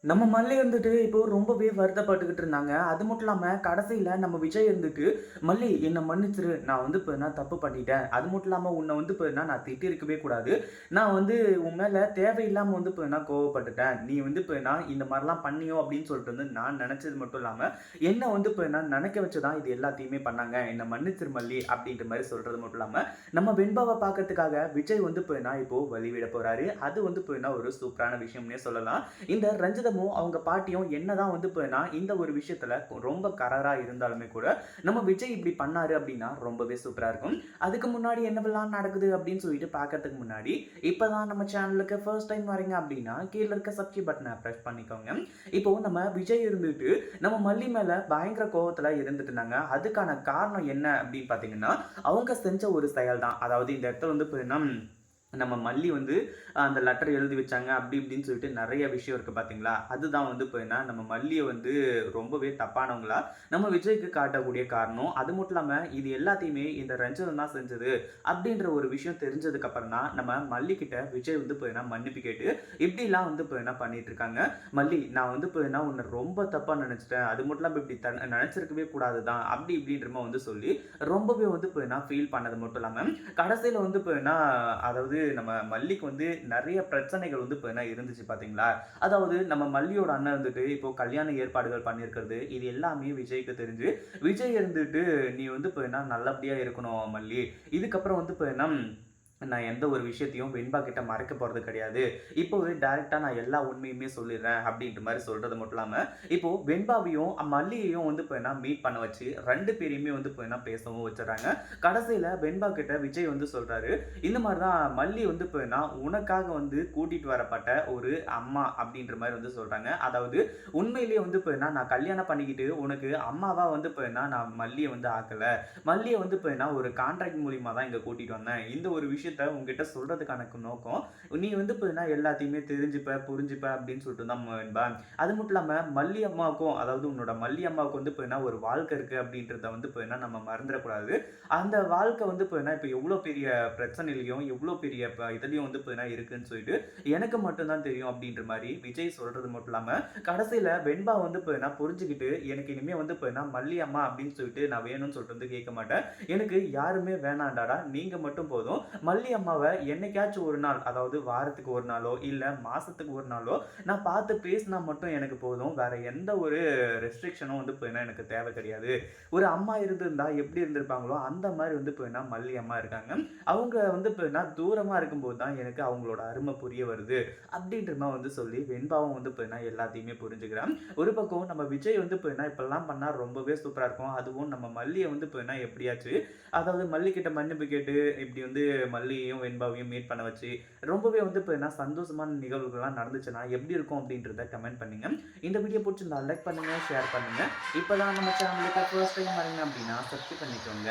நம்ம மல்லி இருந்துட்டு இப்போ ரொம்பவே வருத்தப்பட்டுக்கிட்டு இருந்தாங்க. அது மட்டும் இல்லாம கடைசியில நம்ம விஜய் இருந்துட்டு, "மல்லி என்ன மன்னிச்சிரு. நான் வந்து இப்ப நான் தப்பு பண்ணிட்டேன். அது மட்டும் இல்லாம உன்ன வந்து இப்ப நான் திட்டியிருக்கவே கூடாது. நான் வந்து உன் மேல தேவையில்லாம வந்து இப்ப நான் கோவப்பட்டுட்டேன். நீ வந்து இப்ப இந்த மாரிலாம் பண்ணியோ அப்படின்னு சொல்லிட்டு வந்து நான் நெனச்சது மட்டும் இல்லாம, என்ன வந்து இப்ப நான் நெனைக்க வச்சு தான் இது எல்லாத்தையுமே பண்ணாங்க. என்ன மன்னிச்சிரு மல்லி" அப்படின்ற மாரி சொல்றது மட்டும் இல்லாம, நம்ம வெண்பாவ பார்க்கறதுக்காக விஜய் வந்து இப்போ வழி விட போறாரு. அது வந்து ஒரு சூப்பரான விஷயம்னே சொல்லலாம். இந்த ரஞ்சிதமும் அவங்க பாட்டியும் என்னதான் வந்து இந்த ஒரு விஷயத்துல ரொம்ப கராரா இருந்தாலுமே கூட நம்ம விஜய் இப்படி பண்ணாரு அப்படின்னா ரொம்பவே சூப்பரா இருக்கும். அதுக்கு முன்னாடி என்னவெல்லாம் நடக்குது அப்படின்னு சொல்லிட்டு பார்க்கறதுக்கு முன்னாடி இப்பதான் நம்ம சேனலுக்கு ஃபர்ஸ்ட் டைம் வரீங்க அப்படின்னா கீழே இருக்க சப்ஸ்கிரைப் பட்டனை ப்ரெஸ் பண்ணிக்கோங்க. இப்போ நம்ம விஜய் இருந்துட்டு நம்ம மல்லி மேல பயங்கர கோவத்துல இருந்துட்டு இருந்தாங்க. அதுக்கான காரணம் என்ன அப்படின்னு பாத்தீங்கன்னா அவங்க செஞ்ச ஒரு செயல் தான். அதாவது இந்த இடத்துல வந்து நம்ம மல்லி வந்து அந்த லெட்டர் எழுதி வச்சாங்க அப்படி இப்படின்னு சொல்லிட்டு நிறைய விஷயம் இருக்கு பாத்தீங்களா? அதுதான் வந்து நம்ம மல்லிய வந்து ரொம்பவே தப்பானவங்களா நம்ம விஜய்க்கு காட்டக்கூடிய காரணம். அது மட்டும் இல்லாம இது எல்லாத்தையுமே இந்த ரஞ்சிதம் தான் செஞ்சது அப்படின்ற ஒரு விஷயம் தெரிஞ்சதுக்கு அப்புறம் தான் நம்ம மல்லி கிட்ட விஜய் வந்து மன்னிப்பு கேட்டு இப்படிலாம் வந்து பண்ணிட்டு இருக்காங்க. மல்லி நான் வந்து உன்னை ரொம்ப தப்பா நினைச்சிட்டேன். அது மட்டும் இல்லாம இப்படி நினைச்சிருக்கவே கூடாது தான் அப்படி இப்படின்ற மாதிரி வந்து சொல்லி ரொம்பவே வந்து ஃபீல் பண்ணது மட்டும் இல்லாம கடைசியில வந்து அதாவது நம்ம மல்லிக்கு வந்து நெறைய பிரச்சனைகள் வந்து இப்ப என்ன இருந்துச்சு பார்த்தீங்களா? அதாவது நம்ம மல்லியோட அண்ணன் இருந்துட்டு இப்போ கல்யாண ஏற்பாடுகள் பண்ணியிருக்கிறது, இது எல்லாமே விஜய்க்கு தெரிஞ்சு, விஜய் இருந்துட்டு "நீ வந்து இப்ப என்ன நல்லபடியா இருக்கணும் மல்லி. இதுக்கப்புறம் வந்து இப்ப என்ன நான் எந்த ஒரு விஷயத்தையும் வெண்பா கிட்ட மறைக்க போறது கிடையாது. இப்போவே டைரக்ட்டா நான் எல்லா உண்மையுமே சொல்லிடுறேன்." அப்படின்ற மாரி சொல்றது மட்டும் இல்லாம, இப்போ வெண்பாவையும், மல்லியையும் வந்து மீட் பண்ண வச்சு 2 பேரையுமே வந்து பேசவும் வச்சுடுறாங்க. கடைசியில வெண்பா கிட்ட விஜய் வந்து சொல்றாரு, "இந்த மாரி தான் மல்லி வந்து உனக்காக வந்து கூட்டிட்டு வரப்பட்ட ஒரு அம்மா." அப்படின்ற மாரி வந்து சொல்றாங்க. அதாவது உண்மையிலேயே வந்து நான் கல்யாணம் பண்ணிக்கிட்டு உனக்கு அம்மாவா வந்து நான் மல்லிய வந்து ஆக்கல. மல்லிய வந்து ஒரு கான்ட்ராக்ட் மூலியமா தான் இங்க கூட்டிட்டு வந்தேன். இந்த ஒரு விஷயத்த உன்கிட்ட சொல்றதுக்கான நோக்கம், நீ வந்து எல்லாத்தையுமே தெரிஞ்சுப்ப, புரிஞ்சுப்ப அப்படின்னு சொல்லிட்டு தான் வெண்பா. அது மட்டும் இல்லாம மல்லி அம்மாவுக்கும், அதாவது உன்னோட மல்லி அம்மாவுக்கு வந்து ஒரு வாழ்க்கை இருக்கு அப்படின்றத வந்து நம்ம மறந்துடக்கூடாது. அந்த வாழ்க்கை வந்து இப்ப எவ்வளோ பெரிய பிரச்சனையிலயும், எவ்வளோ பெரிய இதுலயும் வந்து இருக்குன்னு சொல்லிட்டு எனக்கு மட்டும் தான் தெரியும் அப்படின்ற மாரி விஜய் சொல்றது மட்டும் இல்லாம, கடைசியில வெண்பா வந்து புரிஞ்சுகிட்டு, எனக்கு இனிமே வந்து மல்லி அம்மா அப்படின்னு சொல்லிட்டு நான் வேணும்னு சொல்லிட்டு வந்து கேட்க மாட்டேன். எனக்கு யாருமே வேணாம்டாடா, நீங்க மட்டும் போதும். மல்லி அம்மாவ என்னைக்காச்சும் ஒரு நாள், அதாவது வாரத்துக்கு ஒரு நாளோ, இல்ல மாசத்துக்கு ஒரு நாளோ நான் பார்த்து பேசினா மட்டும் எனக்கு போதும். வேற எந்த ஒரு ரெஸ்ட்ரிக்ஷனும் வந்து எனக்கு தேவை கிடையாது. ஒரு அம்மா இருந்திருந்தா எப்படி இருந்திருப்பாங்களோ, அந்த மாரி வந்து மல்லி அம்மா இருக்காங்க. அவங்க வந்து தூரமா இருக்கும்போது தான் எனக்கு அவங்களோட அருமை புரிய வருது. அப்படின்ற மாரி வந்து சொல்லி வெண்பாவும் வந்து எல்லாத்தையுமே புரிஞ்சுக்கிறான். ஒரு பக்கம் நம்ம விஜய் வந்து இப்படிலாம் பண்ணா ரொம்பவே சூப்பரா இருக்கும். அதுவும் நம்ம மல்லிய வந்து எப்படியாச்சு, அதாவது மல்லி கிட்ட மன்னிப்பு கேட்டு இப்படி வந்து மல்லியையும், வெண்பாவையும் மீட் பண்ண வச்சு, ரொம்பவே வந்து சந்தோஷமான நிகழ்வுகள்லாம் நடந்துச்சுன்னா எப்படி இருக்கும் அப்படின்றத கமெண்ட் பண்ணுங்க. இந்த வீடியோ புடிச்சிருந்தா லைக் பண்ணுங்க, ஷேர் பண்ணுங்க. இப்பதான் நம்ம சேனலுக்கு ஃபர்ஸ்ட் டைம் வரீங்க அப்படின்னா சப்ஸ்கிரைப் பண்ணிக்கோங்க.